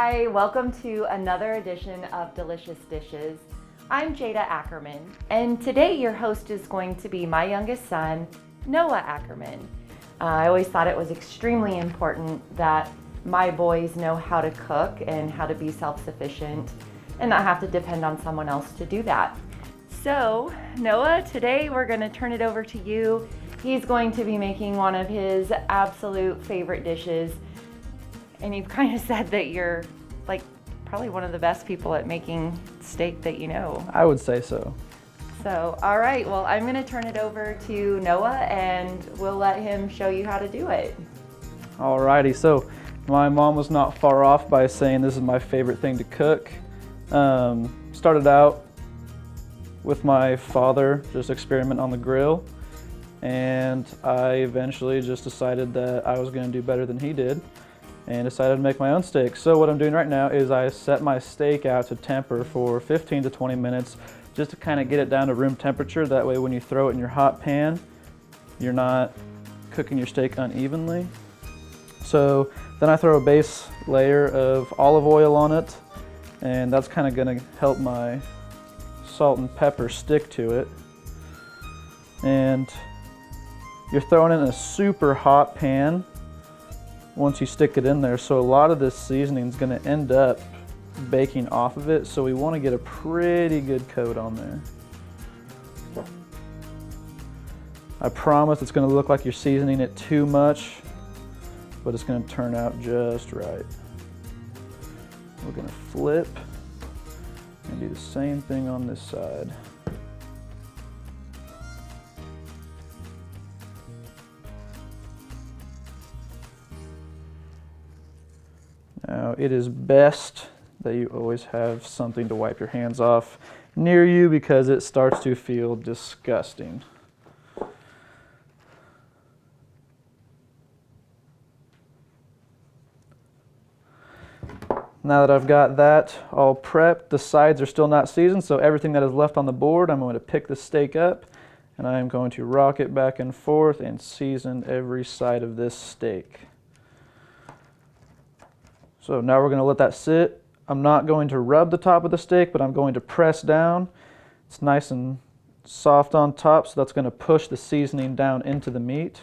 Hi, welcome to another edition of Delicious Dishes. I'm Jada Ackerman, and today your host is going to be my youngest son, Noah Ackerman. I always thought it was extremely important that my boys know how to cook and how to be self-sufficient and not have to depend on someone else to do that. So, Noah, today we're going to turn it over to you. He's going to be making one of his absolute favorite dishes. And you've kind of said that you're like probably one of the best people at making steak that you know. I would say so. So, all right, well, I'm going to turn it over to Noah and we'll let him show you how to do it. Alrighty, so my mom was not far off by saying this is my favorite thing to cook. Started out with my father, just experiment on the grill. And I eventually just decided that I was going to do better than he did and decided to make my own steak. So what I'm doing right now is I set my steak out to temper for 15 to 20 minutes just to kind of get it down to room temperature. That way when you throw it in your hot pan, you're not cooking your steak unevenly. So then I throw a base layer of olive oil on it, and that's kind of going to help my salt and pepper stick to it. And you're throwing it in a super hot pan once you stick it in there, so a lot of this seasoning is going to end up baking off of it, so we want to get a pretty good coat on there. I promise it's going to look like you're seasoning it too much, but it's going to turn out just right. We're going to flip and do the same thing on this side. Now, it is best that you always have something to wipe your hands off near you because it starts to feel disgusting. Now that I've got that all prepped, the sides are still not seasoned, so everything that is left on the board, I'm going to pick the steak up and I am going to rock it back and forth and season every side of this steak. So now we're going to let that sit. I'm not going to rub the top of the steak, but I'm going to press down. It's nice and soft on top, so that's going to push the seasoning down into the meat.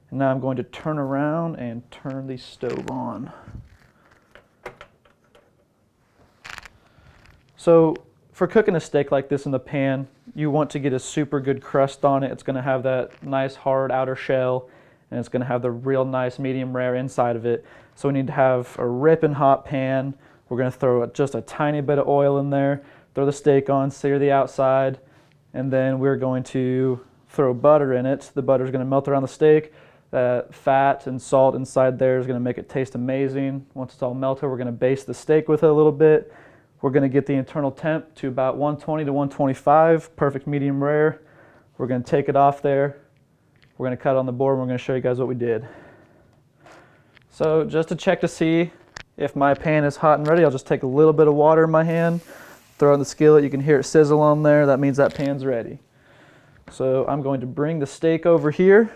And now I'm going to turn around and turn the stove on. So for cooking a steak like this in the pan, you want to get a super good crust on it. It's going to have that nice hard outer shell, and it's going to have the real nice medium rare inside of it. So we need to have a ripping hot pan. We're going to throw just a tiny bit of oil in there, throw the steak on, sear the outside, and then we're going to throw butter in it. The butter is going to melt around the steak. Fat and salt inside there is going to make it taste amazing. Once it's all melted, we're going to baste the steak with it a little bit. We're going to get the internal temp to about 120 to 125, perfect medium rare. We're going to take it off there. We're going to cut it on the board, and we're going to show you guys what we did. So just to check to see if my pan is hot and ready, I'll just take a little bit of water in my hand, throw it in the skillet. You can hear it sizzle on there. That means that pan's ready. So I'm going to bring the steak over here.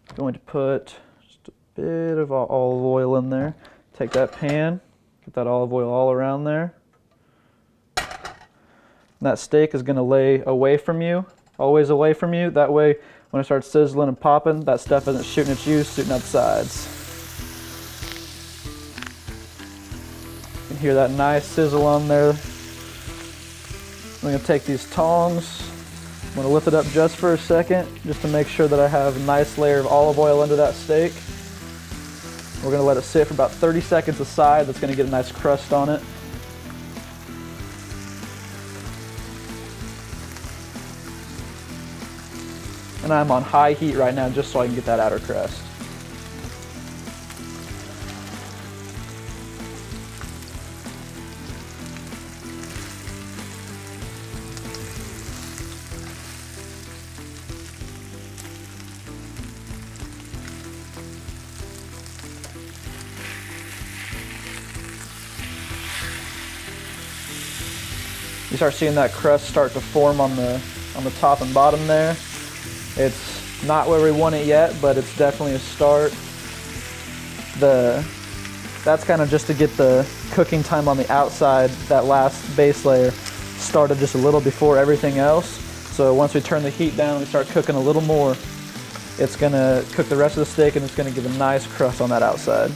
I'm going to put just a bit of olive oil in there. Take that pan, get that olive oil all around there. And that steak is going to lay away from you, always away from you. That way, when it starts sizzling and popping, that stuff isn't shooting at you, shooting out the sides. You can hear that nice sizzle on there. I'm going to take these tongs. I'm going to lift it up just for a second, just to make sure that I have a nice layer of olive oil under that steak. We're going to let it sit for about 30 seconds aside. That's going to get a nice crust on it. And I'm on high heat right now just so I can get that outer crust. You start seeing that crust start to form on the top and bottom there. It's not where we want it yet, but it's definitely a start. The That's kind of just to get the cooking time on the outside, that last base layer, started just a little before everything else. So once we turn the heat down, we start cooking a little more, it's gonna cook the rest of the steak and it's gonna give a nice crust on that outside.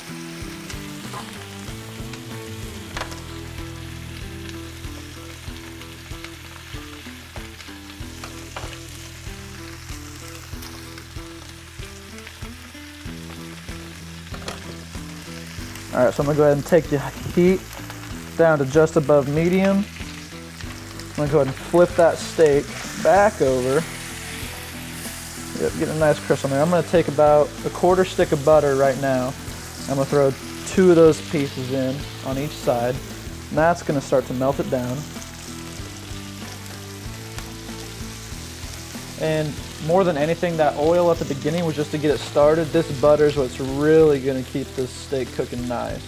All right, so I'm gonna go ahead and take the heat down to just above medium. I'm gonna go ahead and flip that steak back over. Yep, get a nice crust on there. I'm gonna take about a quarter stick of butter right now. I'm gonna throw 2 of those pieces in on each side. And that's gonna start to melt it down. And more than anything, that oil at the beginning was just to get it started. This butter is what's really gonna keep this steak cooking nice.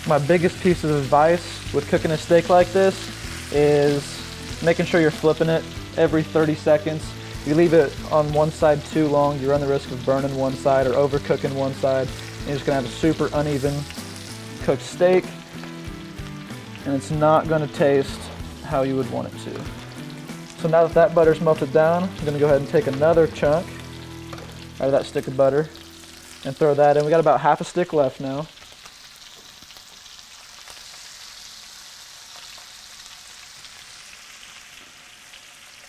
My biggest piece of advice with cooking a steak like this is making sure you're flipping it every 30 seconds. If you leave it on one side too long, you run the risk of burning one side or overcooking one side. And you're just gonna have a super uneven cooked steak, and it's not gonna taste how you would want it to. So now that that butter's melted down, I'm gonna go ahead and take another chunk out of that stick of butter and throw that in. We got about half a stick left now.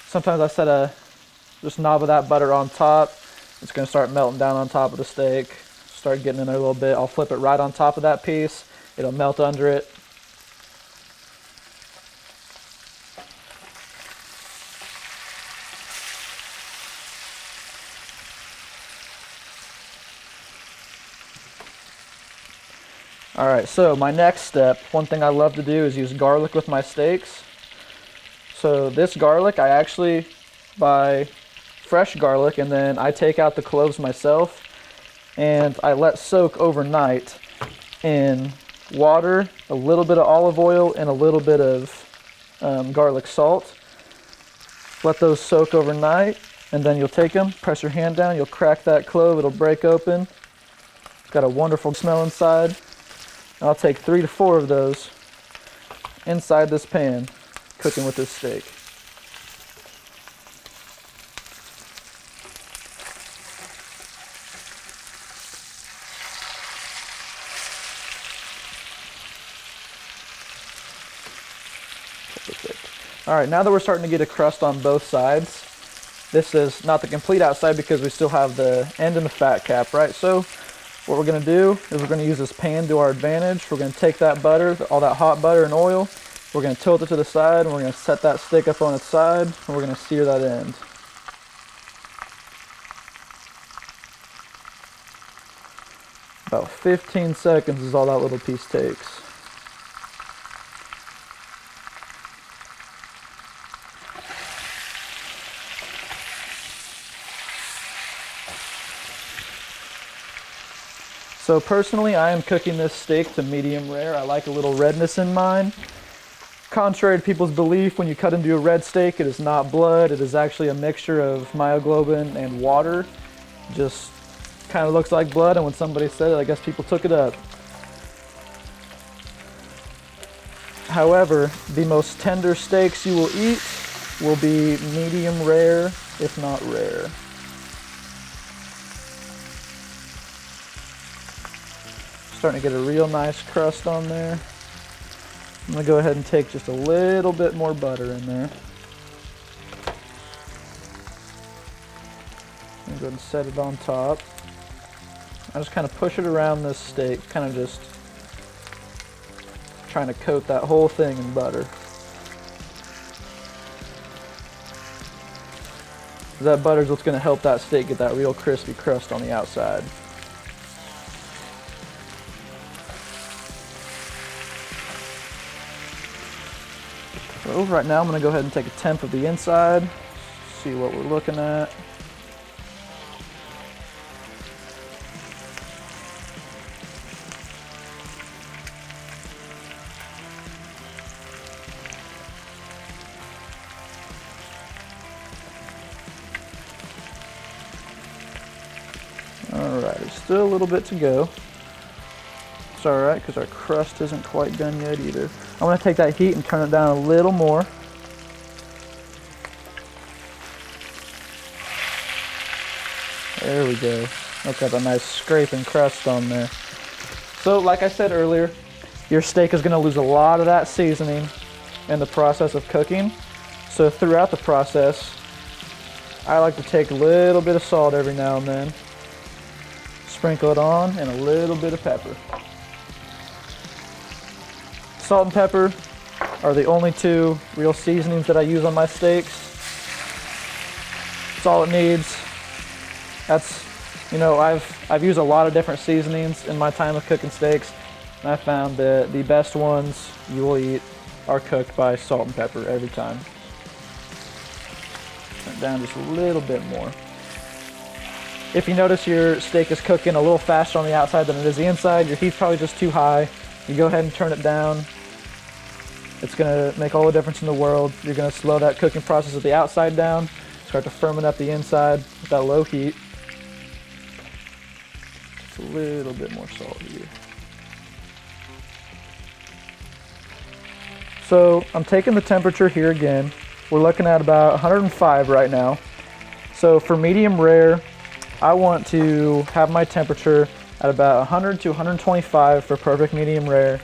Sometimes I set a just knob of that butter on top. It's gonna start melting down on top of the steak. Start getting in there a little bit. I'll flip it right on top of that piece. It'll melt under it. All right, so my next step, one thing I love to do is use garlic with my steaks. So this garlic, I actually buy fresh garlic and then I take out the cloves myself and I let soak overnight in water, a little bit of olive oil, and a little bit of garlic salt. Let those soak overnight, and then you'll take them, press your hand down, you'll crack that clove, it'll break open. It's got a wonderful smell inside. I'll take 3 to 4 of those inside this pan, cooking with this steak. All right, now that we're starting to get a crust on both sides, this is not the complete outside because we still have the end and the fat cap, right? So what we're gonna do is we're gonna use this pan to our advantage. We're gonna take that butter, all that hot butter and oil, we're gonna tilt it to the side, and we're gonna set that steak up on its side, and we're gonna sear that end. About 15 seconds is all that little piece takes. So personally, I am cooking this steak to medium rare. I like a little redness in mine. Contrary to people's belief, when you cut into a red steak, it is not blood. It is actually a mixture of myoglobin and water. Just kind of looks like blood, and when somebody said it, I guess people took it up. However, the most tender steaks you will eat will be medium rare, if not rare. Starting to get a real nice crust on there. I'm gonna go ahead and take just a little bit more butter in there. I'm gonna go ahead and set it on top. I just kind of push it around this steak, kind of just trying to coat that whole thing in butter. That butter is what's gonna help that steak get that real crispy crust on the outside. So right now I'm going to go ahead and take a temp of the inside, see what we're looking at. Alrighty, still a little bit to go. It's alright, because our crust isn't quite done yet either. I'm going to take that heat and turn it down a little more. There we go. That's got a nice scraping crust on there. So like I said earlier, your steak is going to lose a lot of that seasoning in the process of cooking. So throughout the process, I like to take a little bit of salt every now and then, sprinkle it on, and a little bit of pepper. Salt and pepper are the only two real seasonings that I use on my steaks. That's all it needs. That's, you know, I've used a lot of different seasonings in my time of cooking steaks, and I found that the best ones you will eat are cooked by salt and pepper every time. Turn it down just a little bit more. If you notice your steak is cooking a little faster on the outside than it is the inside, your heat's probably just too high. You go ahead and turn it down. It's gonna make all the difference in the world. You're gonna slow that cooking process at the outside down, start to ferment up the inside with that low heat. Just a little bit more salt here. So I'm taking the temperature here again. We're looking at about 105 right now. So for medium rare, I want to have my temperature at about 100 to 125 for perfect medium rare.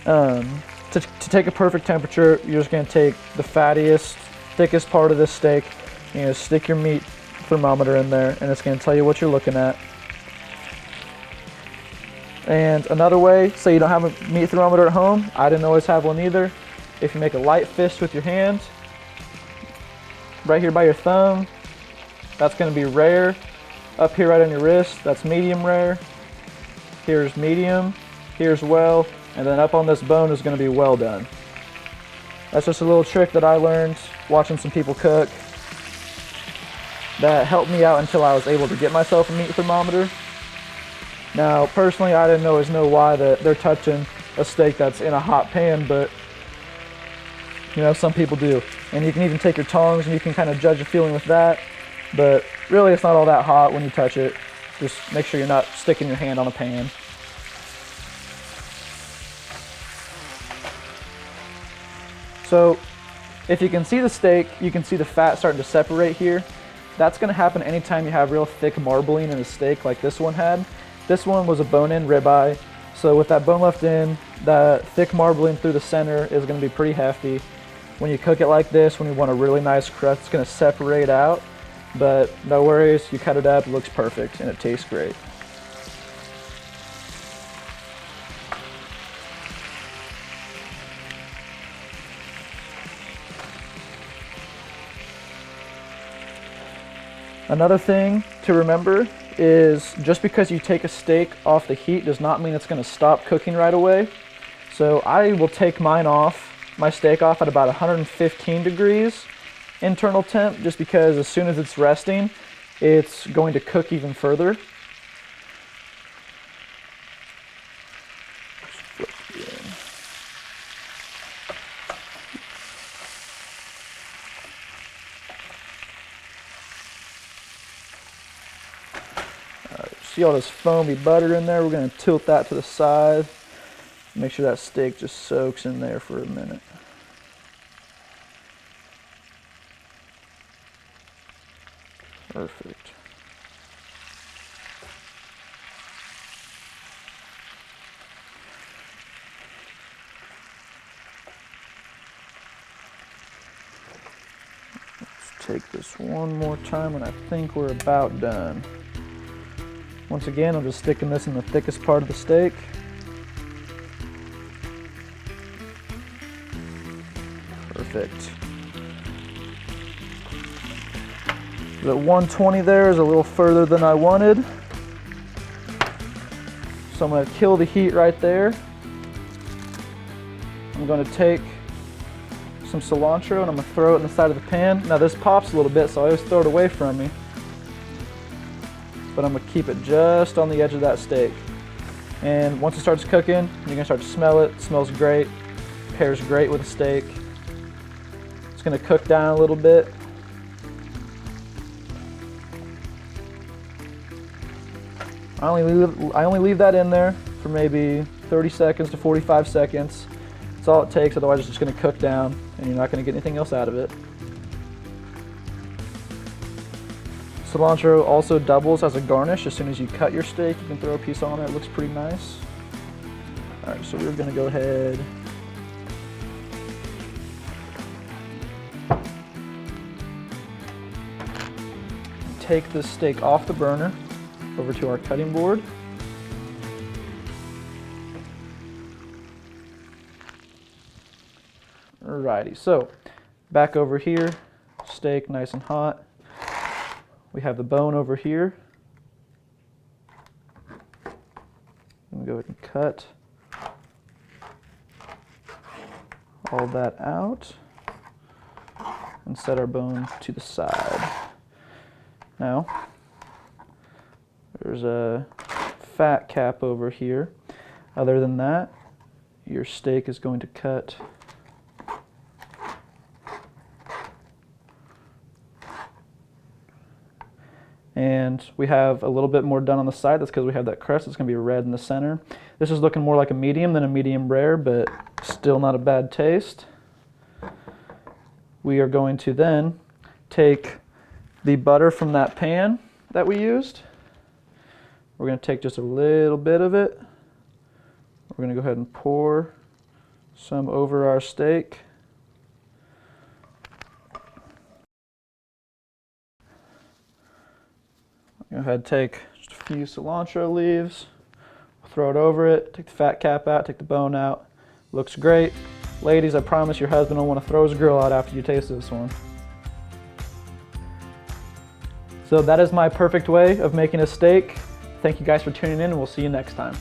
To take a perfect temperature, you're just going to take the fattiest, thickest part of this steak. You're going to stick your meat thermometer in there, and it's going to tell you what you're looking at. And another way, say you don't have a meat thermometer at home, I didn't always have one either. If you make a light fist with your hand, right here by your thumb, that's going to be rare. Up here right on your wrist, that's medium rare. Here's medium, here's well, and then up on this bone is going to be well done. That's just a little trick that I learned watching some people cook that helped me out until I was able to get myself a meat thermometer. Now, personally, I didn't always know why that they're touching a steak that's in a hot pan, but you know, some people do. And you can even take your tongs and you can kind of judge a feeling with that, but really it's not all that hot when you touch it. Just make sure you're not sticking your hand on a pan. So if you can see the steak, you can see the fat starting to separate here. That's going to happen anytime you have real thick marbling in a steak like this one had. This one was a bone-in ribeye, so with that bone left in, that thick marbling through the center is going to be pretty hefty. When you cook it like this, when you want a really nice crust, it's going to separate out, but no worries, you cut it up, it looks perfect, and it tastes great. Another thing to remember is just because you take a steak off the heat does not mean it's going to stop cooking right away. So I will take my steak off at about 115 degrees internal temp, just because as soon as it's resting, it's going to cook even further. See all this foamy butter in there? We're going to tilt that to the side. Make sure that steak just soaks in there for a minute. Perfect. Let's take this one more time, and I think we're about done. Once again, I'm just sticking this in the thickest part of the steak. Perfect. The 120 there is a little further than I wanted. So I'm going to kill the heat right there. I'm going to take some cilantro and I'm going to throw it in the side of the pan. Now this pops a little bit, so I always throw it away from me. But I'm going to keep it just on the edge of that steak. And once it starts cooking, you're going to start to smell it. It smells great. Pairs great with the steak. It's going to cook down a little bit. I only leave that in there for maybe 30 seconds to 45 seconds. That's all it takes, otherwise it's just gonna cook down and you're not gonna get anything else out of it. Cilantro also doubles as a garnish. As soon as you cut your steak, you can throw a piece on there. It looks pretty nice. All right, so we're gonna go ahead. Take this steak off the burner over to our cutting board. Alrighty, so back over here, steak nice and hot. We have the bone over here. I'm gonna go ahead and cut all that out and set our bone to the side. Now, there's a fat cap over here. Other than that, your steak is going to cut and we have a little bit more done on the side. That's because we have that crust. It's going to be red in the center. This is looking more like a medium than a medium rare, but still not a bad taste. We are going to then take the butter from that pan that we used. We're going to take just a little bit of it. We're going to go ahead and pour some over our steak. Go ahead and take just a few cilantro leaves, throw it over it, take the fat cap out, take the bone out. Looks great. Ladies, I promise your husband will want to throw his grill out after you taste this one. So that is my perfect way of making a steak. Thank you guys for tuning in, and we'll see you next time.